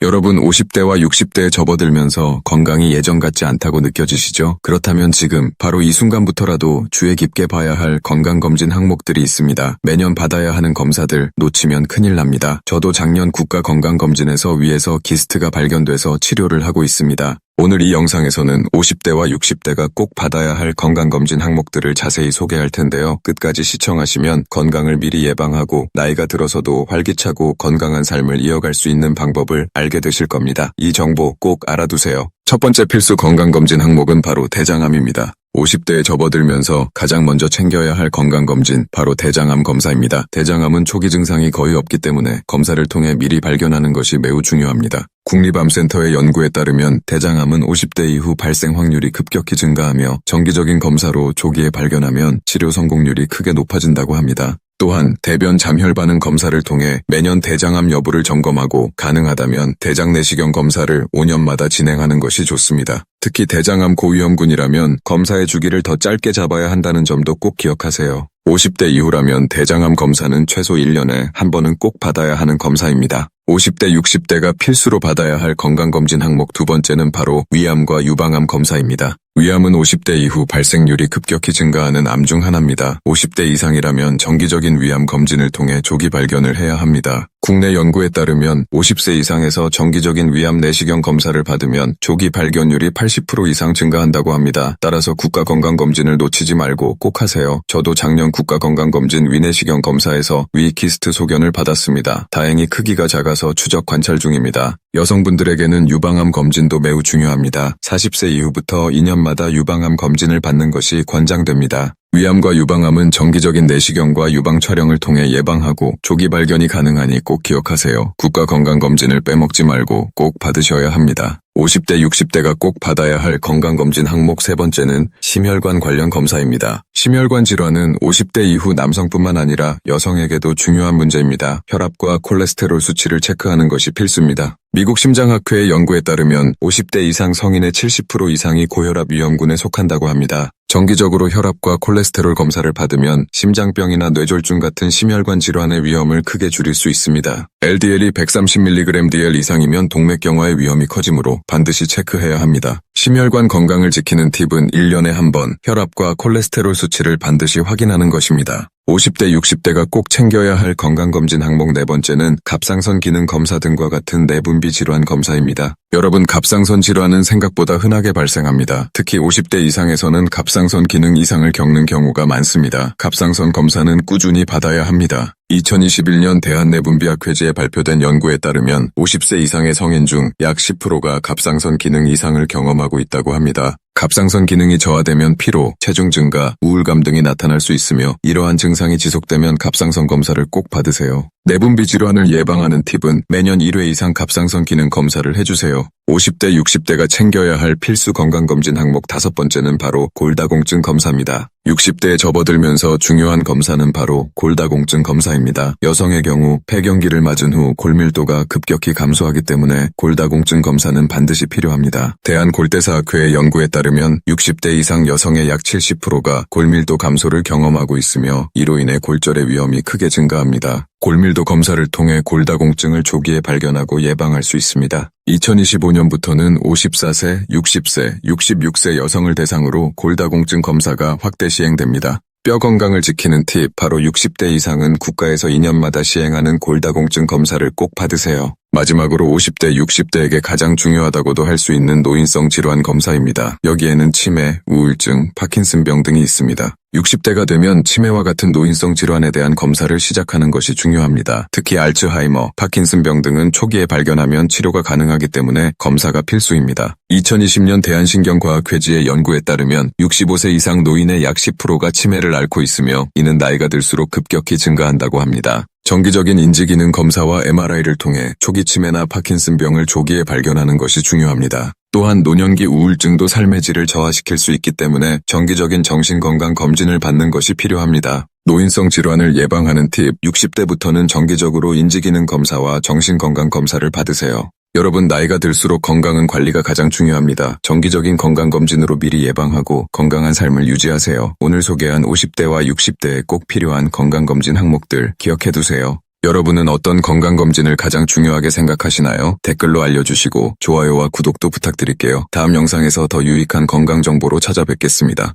여러분 50대와 60대에 접어들면서 건강이 예전 같지 않다고 느껴지시죠? 그렇다면 지금 바로 이 순간부터라도 주의 깊게 봐야 할 건강검진 항목들이 있습니다. 매년 받아야 하는 검사들 놓치면 큰일 납니다. 저도 작년 국가건강검진에서 위에서 기스트가 발견돼서 치료를 하고 있습니다. 오늘 이 영상에서는 50대와 60대가 꼭 받아야 할 건강검진 항목들을 자세히 소개할 텐데요. 끝까지 시청하시면 건강을 미리 예방하고 나이가 들어서도 활기차고 건강한 삶을 이어갈 수 있는 방법을 알게 되실 겁니다. 이 정보 꼭 알아두세요. 첫 번째 필수 건강검진 항목은 바로 대장암입니다. 50대에 접어들면서 가장 먼저 챙겨야 할 건강검진, 바로 대장암 검사입니다. 대장암은 초기 증상이 거의 없기 때문에 검사를 통해 미리 발견하는 것이 매우 중요합니다. 국립암센터의 연구에 따르면 대장암은 50대 이후 발생 확률이 급격히 증가하며 정기적인 검사로 조기에 발견하면 치료 성공률이 크게 높아진다고 합니다. 또한 대변 잠혈 반응 검사를 통해 매년 대장암 여부를 점검하고 가능하다면 대장 내시경 검사를 5년마다 진행하는 것이 좋습니다. 특히 대장암 고위험군이라면 검사의 주기를 더 짧게 잡아야 한다는 점도 꼭 기억하세요. 50대 이후라면 대장암 검사는 최소 1년에 한 번은 꼭 받아야 하는 검사입니다. 50대, 60대가 필수로 받아야 할 건강검진 항목 두 번째는 바로 위암과 유방암 검사입니다. 위암은 50대 이후 발생률이 급격히 증가하는 암 중 하나입니다. 50대 이상이라면 정기적인 위암 검진을 통해 조기 발견을 해야 합니다. 국내 연구에 따르면 50세 이상에서 정기적인 위암 내시경 검사를 받으면 조기 발견율이 80% 이상 증가한다고 합니다. 따라서 국가건강검진을 놓치지 말고 꼭 하세요. 저도 작년 국가건강검진 위내시경 검사에서 위 키스트 소견을 받았습니다. 다행히 크기가 작아서 추적 관찰 중입니다. 여성분들에게는 유방암 검진도 매우 중요합니다. 40세 이후부터 2년마다 유방암 검진을 받는 것이 권장됩니다. 위암과 유방암은 정기적인 내시경과 유방 촬영을 통해 예방하고 조기 발견이 가능하니 꼭 기억하세요. 국가건강검진을 빼먹지 말고 꼭 받으셔야 합니다. 50대, 60대가 꼭 받아야 할 건강검진 항목 세 번째는 심혈관 관련 검사입니다. 심혈관 질환은 50대 이후 남성뿐만 아니라 여성에게도 중요한 문제입니다. 혈압과 콜레스테롤 수치를 체크하는 것이 필수입니다. 미국 심장학회의 연구에 따르면 50대 이상 성인의 70% 이상이 고혈압 위험군에 속한다고 합니다. 정기적으로 혈압과 콜레스테롤 검사를 받으면 심장병이나 뇌졸중 같은 심혈관 질환의 위험을 크게 줄일 수 있습니다. LDL이 130mg/dl 이상이면 동맥경화의 위험이 커지므로 반드시 체크해야 합니다. 심혈관 건강을 지키는 팁은 1년에 한 번 혈압과 콜레스테롤 수치를 반드시 확인하는 것입니다. 50대, 60대가 꼭 챙겨야 할 건강검진 항목 네 번째는 갑상선 기능 검사 등과 같은 내분비 질환 검사입니다. 여러분, 갑상선 질환은 생각보다 흔하게 발생합니다. 특히 50대 이상에서는 갑상선 기능 이상을 겪는 경우가 많습니다. 갑상선 검사는 꾸준히 받아야 합니다. 2021년 대한내분비학회지에 발표된 연구에 따르면 50세 이상의 성인 중 약 10%가 갑상선 기능 이상을 경험하고 있다고 합니다. 갑상선 기능이 저하되면 피로, 체중 증가, 우울감 등이 나타날 수 있으며 이러한 증상이 지속되면 갑상선 검사를 꼭 받으세요. 내분비 질환을 예방하는 팁은 매년 1회 이상 갑상선 기능 검사를 해주세요. 50대, 60대가 챙겨야 할 필수 건강검진 항목 다섯 번째는 바로 골다공증 검사입니다. 60대에 접어들면서 중요한 검사는 바로 골다공증 검사입니다. 여성의 경우 폐경기를 맞은 후 골밀도가 급격히 감소하기 때문에 골다공증 검사는 반드시 필요합니다. 대한골대사학회의 연구에 따르면 60대 이상 여성의 약 70%가 골밀도 감소를 경험하고 있으며 이로 인해 골절의 위험이 크게 증가합니다. 골밀도 검사를 통해 골다공증을 조기에 발견하고 예방할 수 있습니다. 2025년부터는 54세, 60세, 66세 여성을 대상으로 골다공증 검사가 확대 시행됩니다. 뼈 건강을 지키는 팁, 바로 60대 이상은 국가에서 2년마다 시행하는 골다공증 검사를 꼭 받으세요. 마지막으로 50대, 60대에게 가장 중요하다고도 할 수 있는 노인성 질환 검사입니다. 여기에는 치매, 우울증, 파킨슨병 등이 있습니다. 60대가 되면 치매와 같은 노인성 질환에 대한 검사를 시작하는 것이 중요합니다. 특히 알츠하이머, 파킨슨병 등은 초기에 발견하면 치료가 가능하기 때문에 검사가 필수입니다. 2020년 대한신경과학회지의 연구에 따르면 65세 이상 노인의 약 10%가 치매를 앓고 있으며 이는 나이가 들수록 급격히 증가한다고 합니다. 정기적인 인지기능 검사와 MRI를 통해 초기 치매나 파킨슨병을 조기에 발견하는 것이 중요합니다. 또한 노년기 우울증도 삶의 질을 저하시킬 수 있기 때문에 정기적인 정신건강 검진을 받는 것이 필요합니다. 노인성 질환을 예방하는 팁, 60대부터는 정기적으로 인지기능 검사와 정신건강 검사를 받으세요. 여러분, 나이가 들수록 건강은 관리가 가장 중요합니다. 정기적인 건강검진으로 미리 예방하고 건강한 삶을 유지하세요. 오늘 소개한 50대와 60대에 꼭 필요한 건강검진 항목들 기억해두세요. 여러분은 어떤 건강검진을 가장 중요하게 생각하시나요? 댓글로 알려주시고 좋아요와 구독도 부탁드릴게요. 다음 영상에서 더 유익한 건강 정보로 찾아뵙겠습니다.